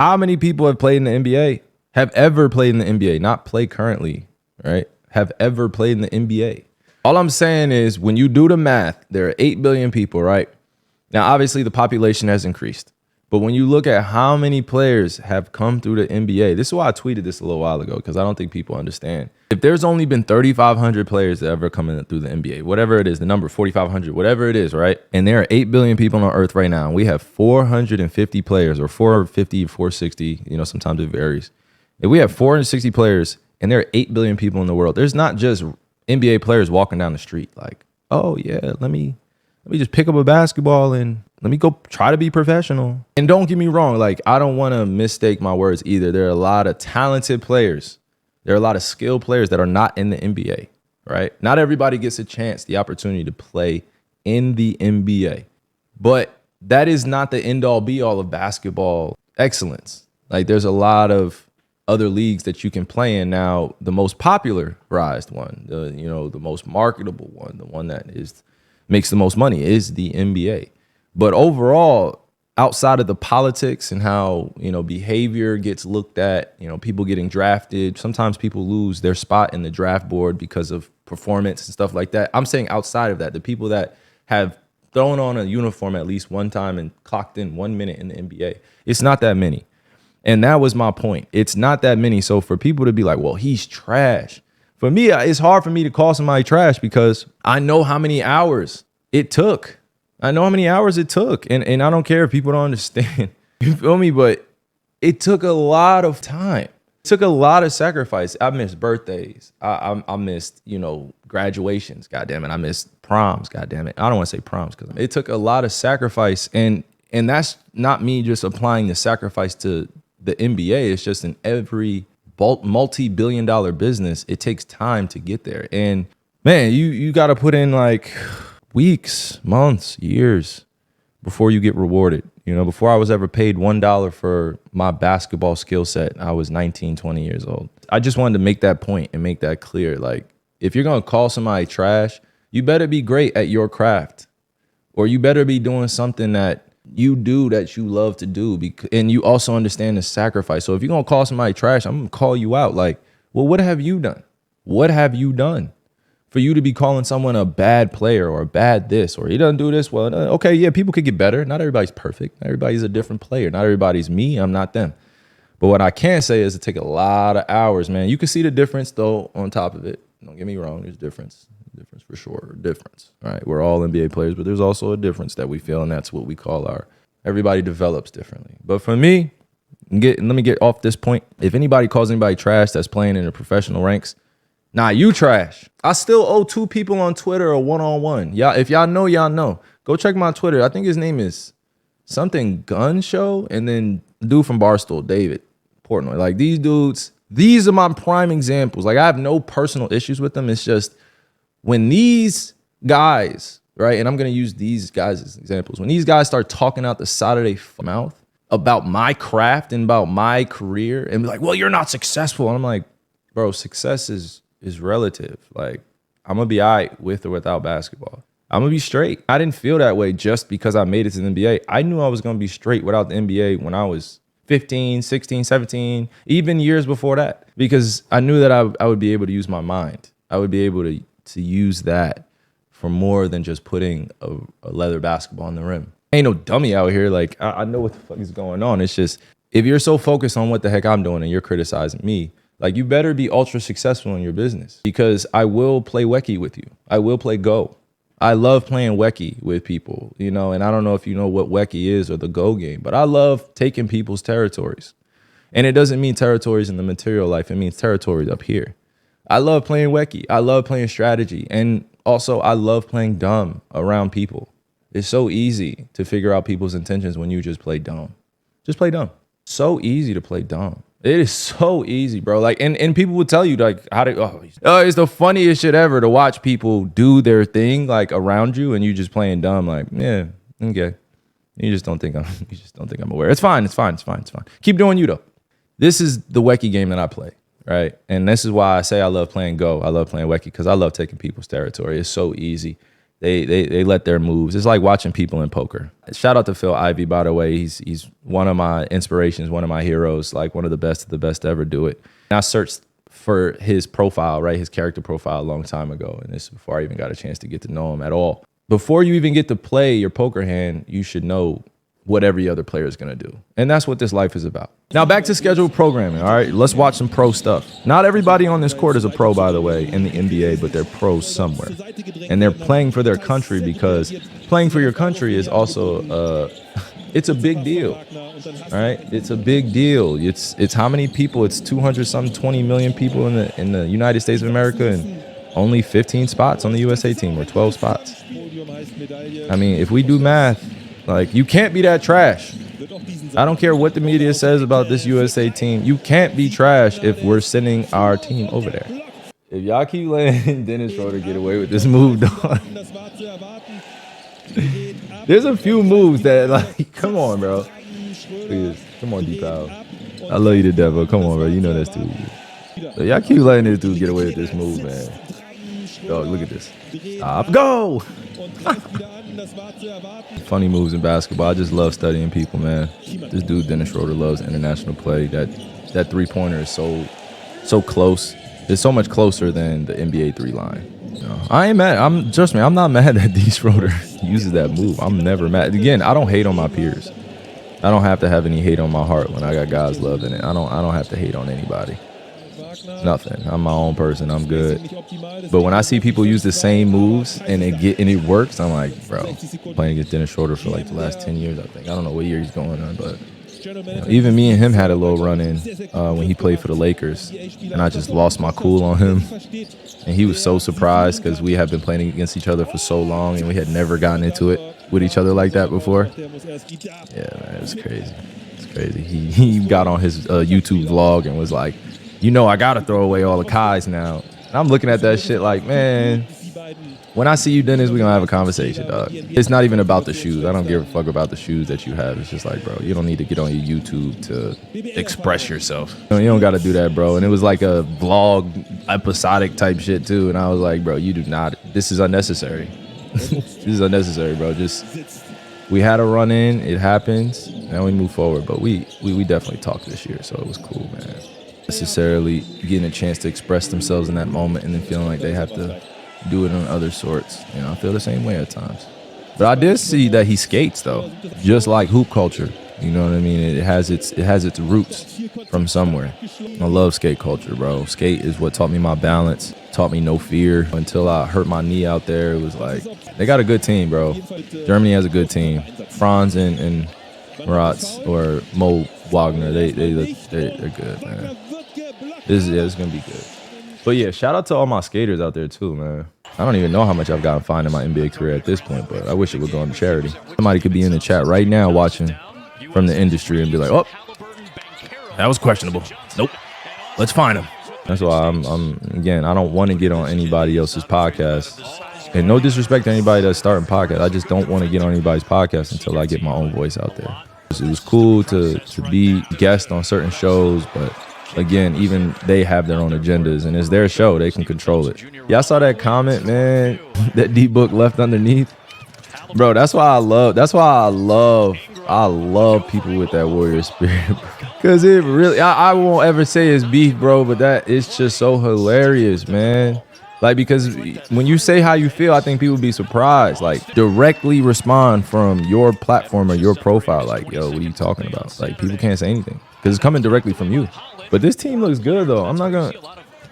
How many people have played in the NBA? Have ever played in the NBA, not play currently, right? Have ever played in the NBA. All I'm saying is when you do the math, there are 8 billion people, right? Now, obviously the population has increased, but when you look at how many players have come through the NBA, this is why I tweeted this a little while ago, because I don't think people understand. If there's only been 3,500 players that ever come in through the NBA, whatever it is, the number 4,500, whatever it is, right? And there are 8 billion people on earth right now. And we have 450 players or 450, 460, sometimes it varies. If we have 460 players and there are 8 billion people in the world, there's not just NBA players walking down the street like, oh yeah, let me just pick up a basketball and let me go try to be professional. And don't get me wrong, like I don't want to mistake my words either. There are a lot of talented players. There are a lot of skilled players that are not in the NBA, right? Not everybody gets a chance, the opportunity to play in the NBA. But that is not the end all be all of basketball excellence. Like there's a lot of other leagues that you can play in now. The most popularized one, the most marketable one, the one that makes the most money is the NBA. But overall, outside of the politics and how, behavior gets looked at, people getting drafted, sometimes people lose their spot in the draft board because of performance and stuff like that. I'm saying outside of that, the people that have thrown on a uniform at least one time and clocked in 1 minute in the NBA, it's not that many. And that was my point. It's not that many. So for people to be like, well, he's trash. For me, it's hard for me to call somebody trash because I know how many hours it took. And I don't care if people don't understand. You feel me? But it took a lot of time. It took a lot of sacrifice. I missed birthdays. I missed, graduations. God damn it. I missed proms. God damn it. I don't want to say proms because it took a lot of sacrifice. And that's not me just applying the sacrifice to the NBA. It's just in every multi-billion-dollar business. It takes time to get there. And man, you got to put in like weeks, months, years before you get rewarded. Before I was ever paid $1 for my basketball skill set, I was 19, 20 years old. I just wanted to make that point and make that clear. Like, if you're going to call somebody trash, you better be great at your craft, or you better be doing something that you do that you love to do, and you also understand the sacrifice. So if you're going to call somebody trash, I'm going to call you out. Like, well, what have you done? What have you done for you to be calling someone a bad player or a bad this, or he doesn't do this? Well, okay, yeah, people could get better. Not everybody's perfect. Everybody's a different player. Not everybody's me. I'm not them. But what I can say is it take a lot of hours, man. You can see the difference, though, on top of it. Don't get me wrong. There's difference for sure. Difference. All right, we're all NBA players, but there's also a difference that we feel, and that's what we call everybody develops differently. But for me, let me get off this point. If anybody calls anybody trash that's playing in the professional ranks, nah, you trash. I still owe 2 people on Twitter a one-on-one. Y'all, if y'all know, y'all know. Go check my Twitter. I think his name is something Gun Show, and then the dude from Barstool, David Portnoy. Like these dudes, these are my prime examples. Like I have no personal issues with them. It's just when these guys, right, and I'm going to use these guys as examples, when these guys start talking out the side of their mouth about my craft and about my career and be like, well, you're not successful. And I'm like, bro, success is relative. Like, I'm going to be all right with or without basketball. I'm going to be straight. I didn't feel that way just because I made it to the NBA. I knew I was going to be straight without the NBA when I was 15, 16, 17, even years before that, because I knew that I would be able to use my mind. I would be able to use that for more than just putting a leather basketball on the rim. Ain't no dummy out here. Like, I know what the fuck is going on. It's just, if you're so focused on what the heck I'm doing and you're criticizing me, like, you better be ultra successful in your business, because I will play Wecky with you. I will play Go. I love playing Wecky with people, and I don't know if you know what Wecky is or the Go game, but I love taking people's territories. And it doesn't mean territories in the material life. It means territories up here. I love playing Wecky. I love playing strategy. And also, I love playing dumb around people. It's so easy to figure out people's intentions when you just play dumb. Just play dumb. So easy to play dumb. It is so easy, bro. Like, and people would tell you, like, it's the funniest shit ever to watch people do their thing, like, around you, and you just playing dumb. Like, yeah, okay. You just don't think I'm aware. It's fine. Keep doing you, though. This is the Wecky game that I play, right? And this is why I say I love playing Go. I love playing Wecky, because I love taking people's territory. It's so easy. They let their moves. It's like watching people in poker. Shout out to Phil Ivey, by the way. He's one of my inspirations, one of my heroes, like one of the best to ever do it. And I searched for his profile, right? His character profile a long time ago. And this is before I even got a chance to get to know him at all. Before you even get to play your poker hand, you should know what every other player is going to do. And that's what this life is about. Now back to scheduled programming, all right? Let's watch some pro stuff. Not everybody on this court is a pro, by the way, in the NBA, but they're pros somewhere. And they're playing for their country because playing for your country is also, it's a big deal, all right? It's a big deal. It's how many people? It's 20 million people in the United States of America and only 15 spots on the USA team or 12 spots. I mean, if we do math, like, you can't be that trash. I don't care what the media says about this USA team. You can't be trash if we're sending our team over there. If y'all keep letting Dennis Schroeder get away with this move, dog. There's a few moves that, like, come on, bro. Look at this. Come on, D-Pow. I love you to death, bro. Come on, bro. You know that's too easy. So y'all keep letting this dude get away with this move, man. Dog, look at this. Stop. Go! Funny moves in basketball. I just love studying people, man. This dude Dennis Schroeder loves international play. That three-pointer is so close. It's so much closer than the NBA three line. You know, I ain't mad. Trust me, I'm not mad that D Schroeder uses that move. I'm never mad. Again, I don't hate on my peers. I don't have to have any hate on my heart when I got guys loving it. I don't have to hate on anybody. Nothing. I'm my own person. I'm good. But when I see people use the same moves and it works, I'm like, bro, playing against Dennis Schroeder for like the last 10 years, I think. I don't know what year he's going on, but you know, even me and him had a little run-in when he played for the Lakers, and I just lost my cool on him. And he was so surprised because we had been playing against each other for so long, and we had never gotten into it with each other like that before. Yeah, man, it's crazy. It's crazy. He got on his YouTube vlog and was like, you know, I got to throw away all the Kais now. And I'm looking at that shit like, man, when I see you, Dennis, we're going to have a conversation, dog. It's not even about the shoes. I don't give a fuck about the shoes that you have. It's just like, bro, you don't need to get on your YouTube to express yourself. You don't got to do that, bro. And it was like a vlog, episodic type shit, too. And I was like, bro, you do not. This is unnecessary. This is unnecessary, bro. We had a run in. It happens. Now we move forward. But we definitely talked this year, so it was cool, man. Necessarily getting a chance to express themselves in that moment and then feeling like they have to do it on other sorts. You know, I feel the same way at times. But I did see that he skates, though, just like hoop culture. You know what I mean? It has its roots from somewhere. I love skate culture, bro. Skate is what taught me my balance, taught me no fear. Until I hurt my knee out there, it was like, they got a good team, bro. Germany has a good team. Franz and Moratz or Mo Wagner, they're good, man. It's gonna be good. But yeah, shout out to all my skaters out there too, man. I don't even know how much I've gotten fined in my NBA career at this point, but I wish it would go into charity. Somebody could be in the chat right now watching from the industry and be like, oh, that was questionable. Nope. Let's find him. That's why again, I don't want to get on anybody else's podcast. And no disrespect to anybody that's starting podcasts. I just don't want to get on anybody's podcast until I get my own voice out there. It was cool to be guest on certain shows, but again, even they have their own agendas, and it's their show. They can control it. Yeah, I saw that comment, man, that D-Book left underneath. Bro, that's why I love people with that warrior spirit. Because it really, I won't ever say it's beef, bro, but it's just so hilarious, man. Like, because when you say how you feel, I think people be surprised. Like, directly respond from your platform or your profile. Like, yo, what are you talking about? Like, people can't say anything because it's coming directly from you. But this team looks good, though. I'm not gonna,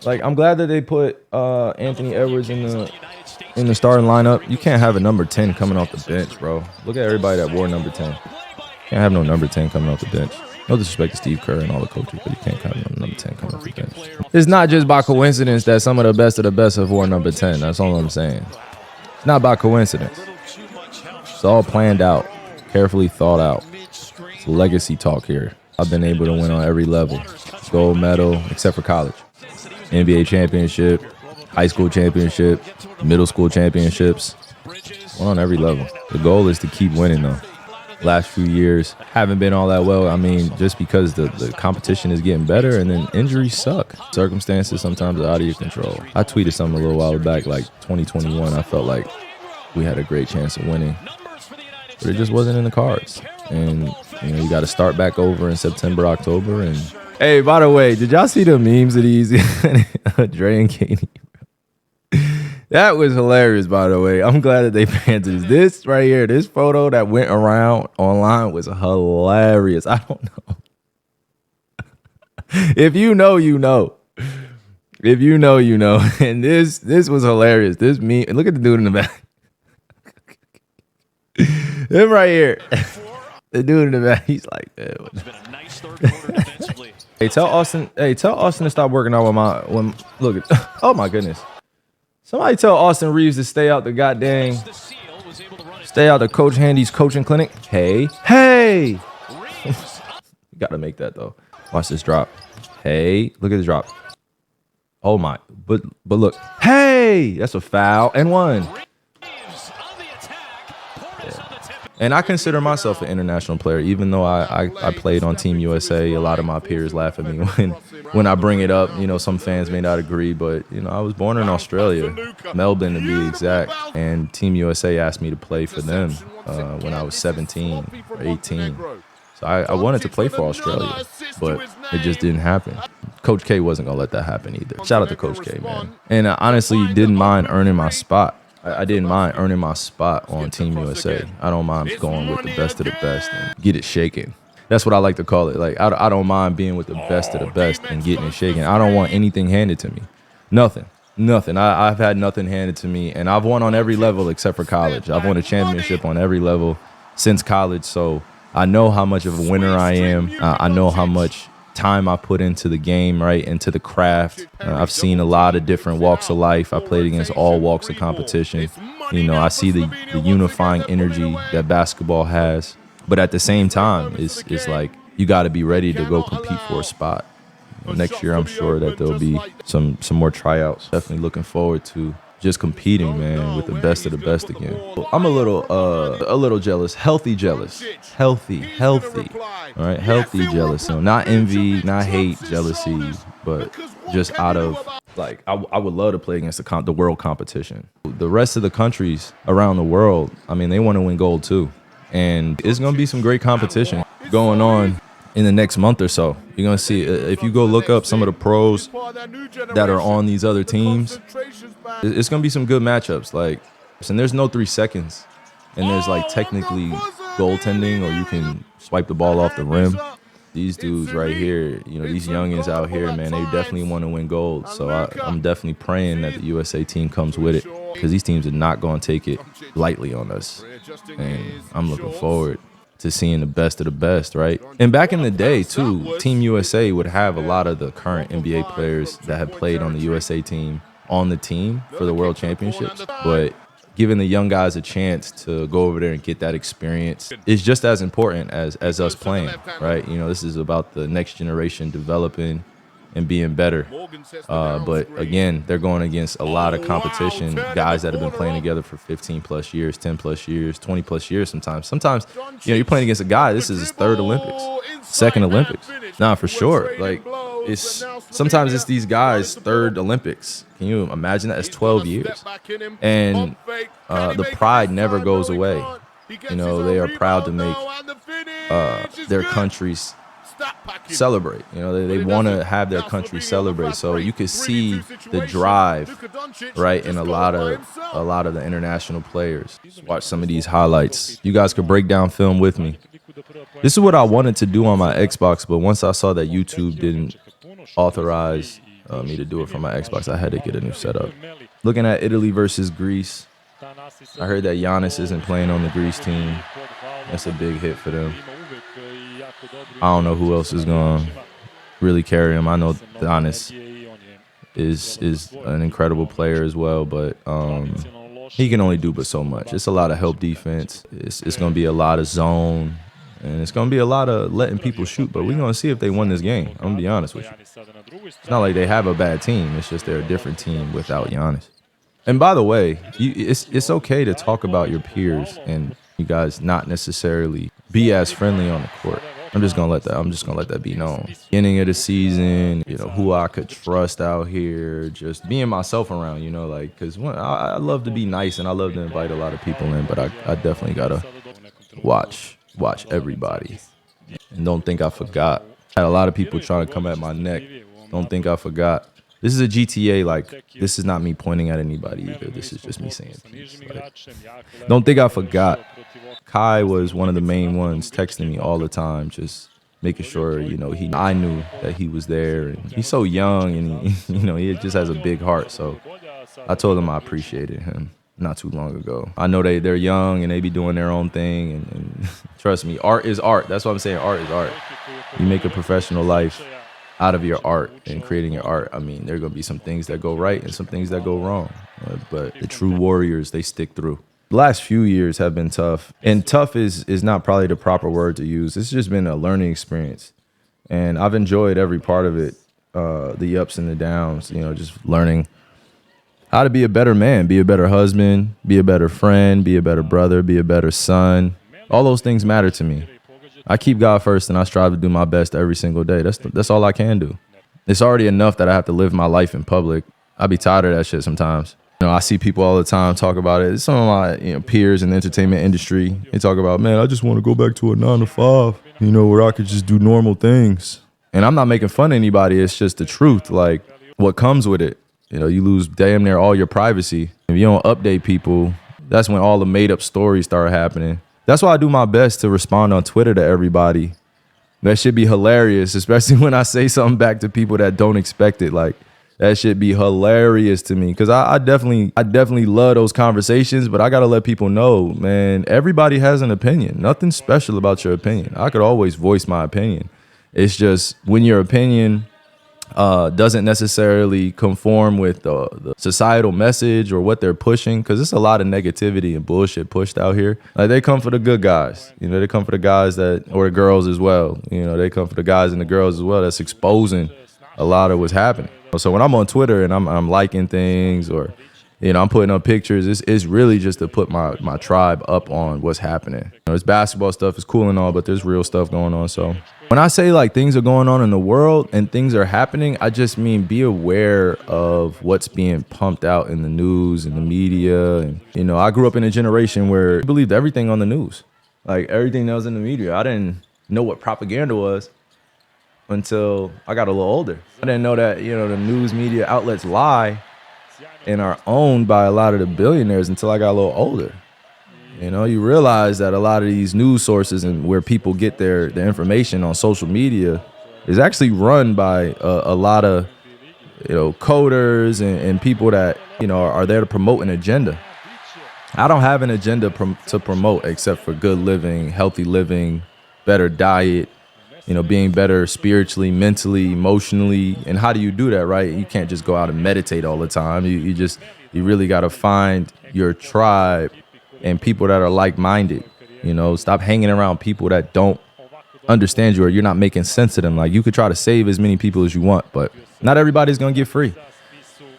like, I'm glad that they put Anthony Edwards in the starting lineup. You can't have a number 10 coming off the bench, bro. Look at everybody that wore number 10. Can't have no number 10 coming off the bench. No disrespect to Steve Kerr and all the coaches, but you can't have no number 10 coming off the bench. It's not just by coincidence that some of the best have worn number 10. That's all I'm saying. It's not by coincidence. It's all planned out, carefully thought out. It's legacy talk here. I've been able to win on every level. Gold medal, except for college. NBA championship, high school championship, middle school championships. Won on every level. The goal is to keep winning, though. Last few years haven't been all that well. I mean, just because the competition is getting better and then injuries suck. Circumstances sometimes are out of your control. I tweeted something a little while back, like 2021, I felt like we had a great chance of winning. But it just wasn't in the cards. And, you know, you got to start back over in September, October. And hey, by the way, did y'all see the memes of these? Dre and Katie. That was hilarious, by the way. I'm glad that they planted this. This right here, this photo that went around online was hilarious. I don't know. If you know, you know. If you know, you know. And this was hilarious. This meme, look at the dude in the back. Him right here. The dude in the back, he's like, hey, tell Austin to stop working out look at, oh my goodness. Somebody tell Austin Reeves to stay out the Coach Handy's coaching clinic. Hey. You gotta make that though. Watch this drop. Hey, look at this drop. Oh my, but look. Hey, that's a foul and one. And I consider myself an international player, even though I played on Team USA. A lot of my peers laugh at me when I bring it up. You know, some fans may not agree, but, you know, I was born in Australia, Melbourne to be exact. And Team USA asked me to play for them when I was 17 or 18. So I wanted to play for Australia, but it just didn't happen. Coach K wasn't going to let that happen either. Shout out to Coach K, man. And I honestly didn't mind earning my spot. I didn't mind earning my spot on Team USA. I don't mind going with the best of the best and get it shaken. That's what I like to call it. Like, I don't mind being with the best of the best and getting it shaken. I don't want anything handed to me. Nothing. I've had nothing handed to me, and I've won on every level except for college. I've won a championship on every level since college, so I know how much of a winner I am. I know how much time I put into the game, right, into the craft. I've seen a lot of different walks of life. I played against all walks of competition. You know, I see the unifying energy that basketball has. But at the same time, it's like you got to be ready to go compete for a spot. Next year, I'm sure that there'll be some more tryouts. Definitely looking forward to just competing, man, with the best of the best again. I'm a little jealous, healthy jealous, healthy, all right, healthy jealous. Not envy, not hate, jealousy, but just out of like, I would love to play against the world competition. The rest of the countries around the world, I mean, they want to win gold too, and it's gonna be some great competition going on in the next month or so. You're gonna see, if you go look up some of the pros that are on these other teams, it's gonna be some good matchups. Like, and there's no 3 seconds, and there's like technically goaltending, or you can swipe the ball off the rim. These dudes right here, you know, these youngins out here, man, they definitely want to win gold. So I'm definitely praying that the USA team comes with it, because these teams are not going to take it lightly on us. And I'm looking forward to seeing the best of the best, right? And back in the day, too, Team USA would have a lot of the current NBA players that have played on the USA team on the team for the World Championships. But giving the young guys a chance to go over there and get that experience is just as important as us playing, right? You know, this is about the next generation developing and being better. But again, they're going against a lot of competition, guys that have been playing together for 15 plus years, 10 plus years, 20 plus years sometimes. You know, you're playing against a guy, this is his 3rd Olympics, 2nd Olympics. Nah, for sure. Like, sometimes it's these guys' 3rd Olympics. Can you imagine that? It's 12 years. And the pride never goes away. You know, they are proud to make their countries celebrate. You know, they want to have their country celebrate. So you could see the drive, right, in a lot of the international players. Watch some of these highlights. You guys could break down film with me. This is what I wanted to do on my Xbox, but once I saw that YouTube didn't authorize me to do it from my Xbox, I had to get a new setup. Looking at Italy versus Greece, I heard that Giannis isn't playing on the Greece team. That's a big hit for them. I don't know who else is going to really carry him. I know Giannis is an incredible player as well, but he can only do but so much. It's a lot of help defense. It's going to be a lot of zone, and it's going to be a lot of letting people shoot, but we're going to see if they win this game. I'm going to be honest with you. It's not like they have a bad team. It's just they're a different team without Giannis. And by the way, it's okay to talk about your peers and you guys not necessarily be as friendly on the court. I'm just gonna let that be known. Beginning of the season, you know, who I could trust out here, just being myself around, you know, like, cause I love to be nice and I love to invite a lot of people in, but I definitely gotta watch everybody. And don't think I forgot. I had a lot of people trying to come at my neck. Don't think I forgot. This is a GTA, like, this is not me pointing at anybody either. This is just me saying peace. Like, don't think I forgot. Kai was one of the main ones texting me all the time, just making sure, you know, I knew that he was there. And he's so young and he, you know, he just has a big heart. So I told him I appreciated him not too long ago. I know they're young and they be doing their own thing. And trust me, art is art. That's what I'm saying. Art is art. You make a professional life out of your art and creating your art. I mean, there are going to be some things that go right and some things that go wrong. But the true warriors, they stick through. The last few years have been tough. And tough is not probably the proper word to use. It's just been a learning experience. And I've enjoyed every part of it, the ups and the downs, you know, just learning how to be a better man, be a better husband, be a better friend, be a better brother, be a better son. All those things matter to me. I keep God first and I strive to do my best every single day. That's all I can do. It's already enough that I have to live my life in public. I be tired of that shit sometimes. You know, I see people all the time talk about it. Some of my, you know, peers in the entertainment industry, they talk about, man, I just want to go back to a 9 to 5, you know, where I could just do normal things. And I'm not making fun of anybody. It's just the truth. Like, what comes with it. You know, you lose damn near all your privacy. If you don't update people, that's when all the made up stories start happening. That's why I do my best to respond on Twitter to everybody. That should be hilarious, especially when I say something back to people that don't expect it. Like, that should be hilarious to me, because I definitely love those conversations, but I got to let people know, man, everybody has an opinion. Nothing special about your opinion. I could always voice my opinion. It's just when your opinion doesn't necessarily conform with the societal message or what they're pushing, because there's a lot of negativity and bullshit pushed out here. Like, they come for the good guys, you know, they come for the guys or the girls as well. You know, they come for the guys and the girls as well that's exposing a lot of what's happening. So when I'm on Twitter and I'm liking things, or, you know, I'm putting up pictures, it's really just to put my tribe up on what's happening. You know, it's basketball stuff, it's cool and all, but there's real stuff going on. So when I say like things are going on in the world and things are happening, I just mean be aware of what's being pumped out in the news and the media. And, you know, I grew up in a generation where I believed everything on the news, like everything that was in the media. I didn't know what propaganda was until I got a little older. I didn't know that, you know, the news media outlets lie and are owned by a lot of the billionaires until I got a little older. You know, you realize that a lot of these news sources and where people get their information on social media is actually run by a lot of, you know, coders and people that, you know, are there to promote an agenda. I don't have an agenda to promote except for good living, healthy living, better diet, you know, being better spiritually, mentally, emotionally. And how do you do that, right? You can't just go out and meditate all the time. You really got to find your tribe and people that are like-minded. You know, stop hanging around people that don't understand you or you're not making sense of them. Like, you could try to save as many people as you want, but not everybody's going to get free.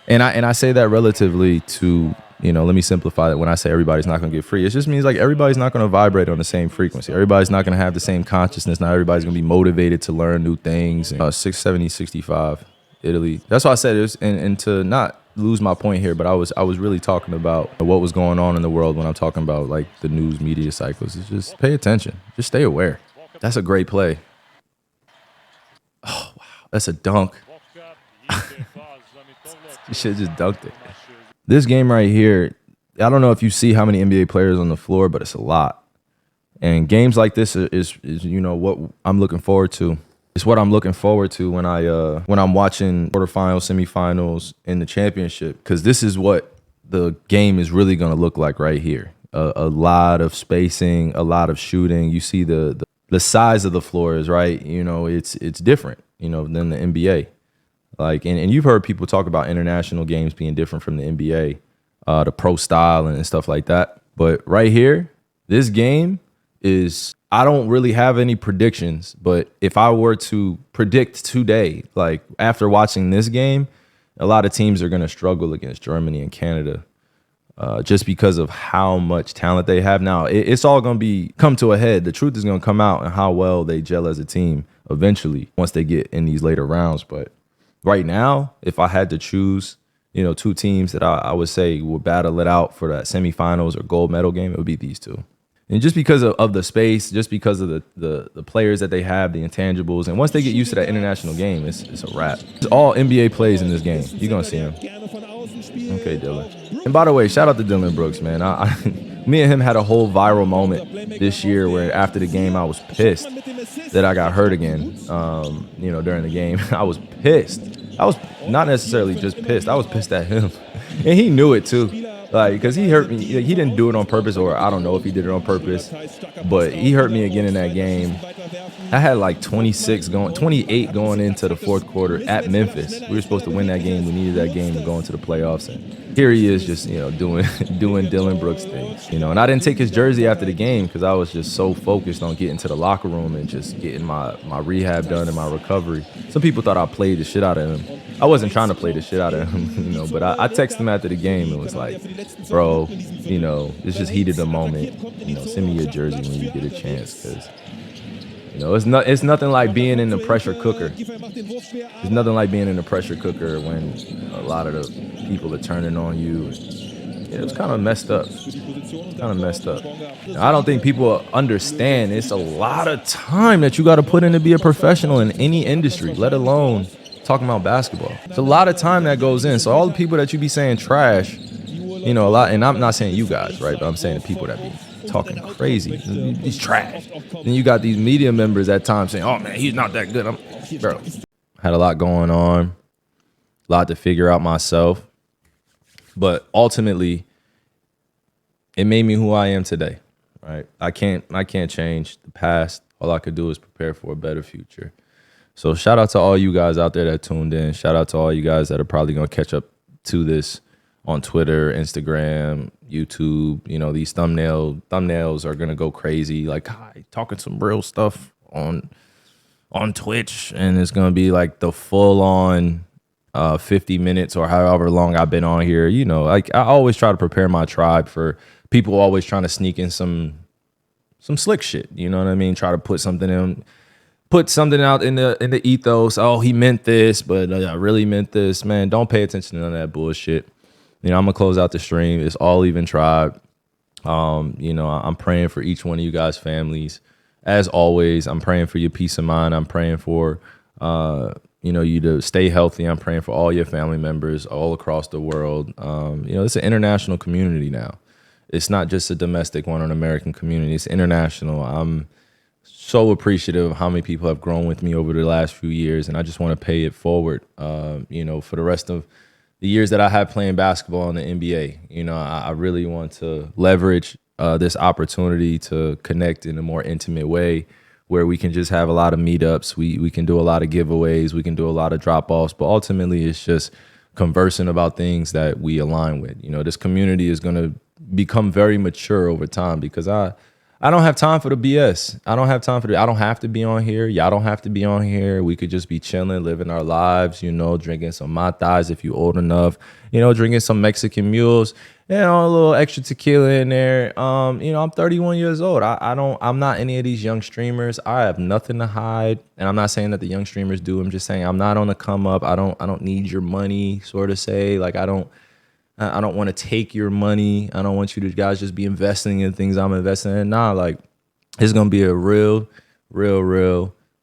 And I say that relatively to, you know, let me simplify that. When I say everybody's not going to get free, it just means like everybody's not going to vibrate on the same frequency. Everybody's not going to have the same consciousness. Not everybody's going to be motivated to learn new things. 670, 65, Italy. That's why I said it was, and to not lose my point here, but I was really talking about what was going on in the world when I'm talking about like the news media cycles. It's just pay attention. Just stay aware. That's a great play. Oh, wow. That's a dunk. You should have just dunked it. This game right here, I don't know if you see how many NBA players on the floor, but it's a lot. And games like this is you know, what I'm looking forward to. It's what I'm looking forward to when I'm watching quarterfinals, semifinals, and the championship, because this is what the game is really going to look like right here. A lot of spacing, a lot of shooting. You see the size of the floors, right? You know, it's different, you know, than the NBA. Like, and you've heard people talk about international games being different from the NBA, the pro style and stuff like that. But right here, this game is, I don't really have any predictions, but if I were to predict today, like after watching this game, a lot of teams are going to struggle against Germany and Canada. just because of how much talent they have now. It's all going to come to a head. The truth is going to come out and how well they gel as a team eventually once they get in these later rounds. But right now, if I had to choose, two teams that I would say would battle it out for that semifinals or gold medal game, it would be these two. And just because of the space, just because of the players that they have, the intangibles, and once they get used to that international game, it's a wrap. It's all NBA plays in this game. You're going to see them. Okay, Dylan. And by the way, shout out to Dylan Brooks, man. Me and him had a whole viral moment this year where after the game, I was pissed that I got hurt again, during the game. I was pissed. I was not necessarily just pissed. I was pissed at him. And he knew it too. Like, because he hurt me. He didn't do it on purpose, or I don't know if he did it on purpose, but he hurt me again in that game. I had like 28 going into the fourth quarter at Memphis. We were supposed to win that game. We needed that game to go into the playoffs. And here he is just, doing Dylan Brooks things, and I didn't take his jersey after the game because I was just so focused on getting to the locker room and just getting my rehab done and my recovery. Some people thought I played the shit out of him. I wasn't trying to play the shit out of him, but I texted him after the game and was like, bro, it's just heated the moment. Send me your jersey when you get a chance, because it's nothing like being in the pressure cooker. It's nothing like being in the pressure cooker when a lot of the people are turning on you. It was kind of messed up. I don't think people understand it's a lot of time that you got to put in to be a professional in any industry, let alone talking about basketball. It's a lot of time that goes in. So all the people that you be saying trash, a lot, and I'm not saying you guys, right? But I'm saying the people that be talking crazy. He's trash. Then you got these media members at times saying, oh man, he's not that good. Bro, had a lot going on, a lot to figure out myself. But ultimately, it made me who I am today, right? I can't change the past. All I could do is prepare for a better future. So shout out to all you guys out there that tuned in. Shout out to all you guys that are probably going to catch up to this on Twitter, Instagram, YouTube. These thumbnails are going to go crazy. Like, hi, talking some real stuff on Twitch. And it's going to be like the full on 50 minutes or however long I've been on here. Like I always try to prepare my tribe for people always trying to sneak in some slick shit. You know what I mean? Try to put something out in the ethos. Oh, he meant this, but I really meant this. Man, don't pay attention to none of that bullshit. I'm gonna close out the stream. It's all even tribe. I'm praying for each one of you guys' families. As always, I'm praying for your peace of mind. I'm praying for you to stay healthy. I'm praying for all your family members all across the world. It's an international community now. It's not just a domestic one or an American community. It's international. I'm so appreciative of how many people have grown with me over the last few years, and I just want to pay it forward, for the rest of the years that I have playing basketball in the NBA. I really want to leverage this opportunity to connect in a more intimate way where we can just have a lot of meetups. We can do a lot of giveaways. We can do a lot of drop-offs. But ultimately, it's just conversing about things that we align with. This community is going to become very mature over time because I don't have time for the BS. I don't have to be on here. Y'all don't have to be on here. We could just be chilling, living our lives, drinking some matas if you're old enough, drinking some Mexican mules, a little extra tequila in there. I'm 31 years old. I'm not any of these young streamers. I have nothing to hide. And I'm not saying that the young streamers do. I'm just saying I'm not on the come up. I don't need your money, sort of say. Like I don't want to take your money. I don't want you to guys just be investing in things I'm investing in. Nah, like it's going to be a real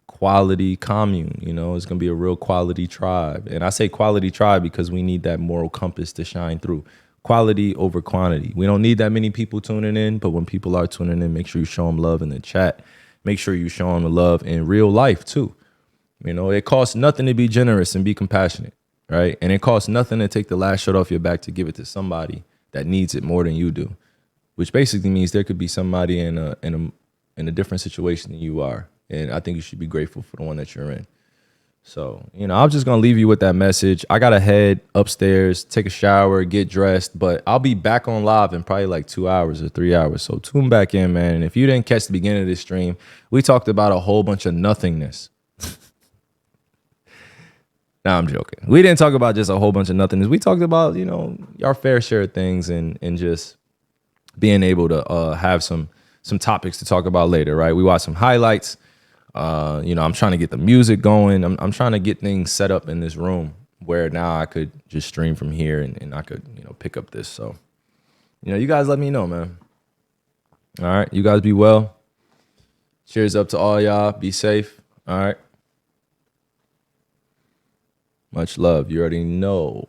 quality commune. It's going to be a real quality tribe. And I say quality tribe because we need that moral compass to shine through. Quality over quantity. We don't need that many people tuning in, but when people are tuning in, make sure you show them love in the chat. Make sure you show them the love in real life too. It costs nothing to be generous and be compassionate. Right. And it costs nothing to take the last shirt off your back to give it to somebody that needs it more than you do, which basically means there could be somebody in a different situation than you are. And I think you should be grateful for the one that you're in. So, I'm just going to leave you with that message. I got to head upstairs, take a shower, get dressed, but I'll be back on live in probably like 2 hours or 3 hours. So tune back in, man. And if you didn't catch the beginning of this stream, we talked about a whole bunch of nothingness. Nah, I'm joking. We didn't talk about just a whole bunch of nothingness. We talked about, you know, our fair share of things and just being able to have some topics to talk about later, right? We watched some highlights. You know, I'm trying to get the music going. I'm trying to get things set up in this room where now I could just stream from here and I could, you know, pick up this. So, you know, you guys let me know, man. All right. You guys be well. Cheers up to all y'all. Be safe. All right. Much love. You already know.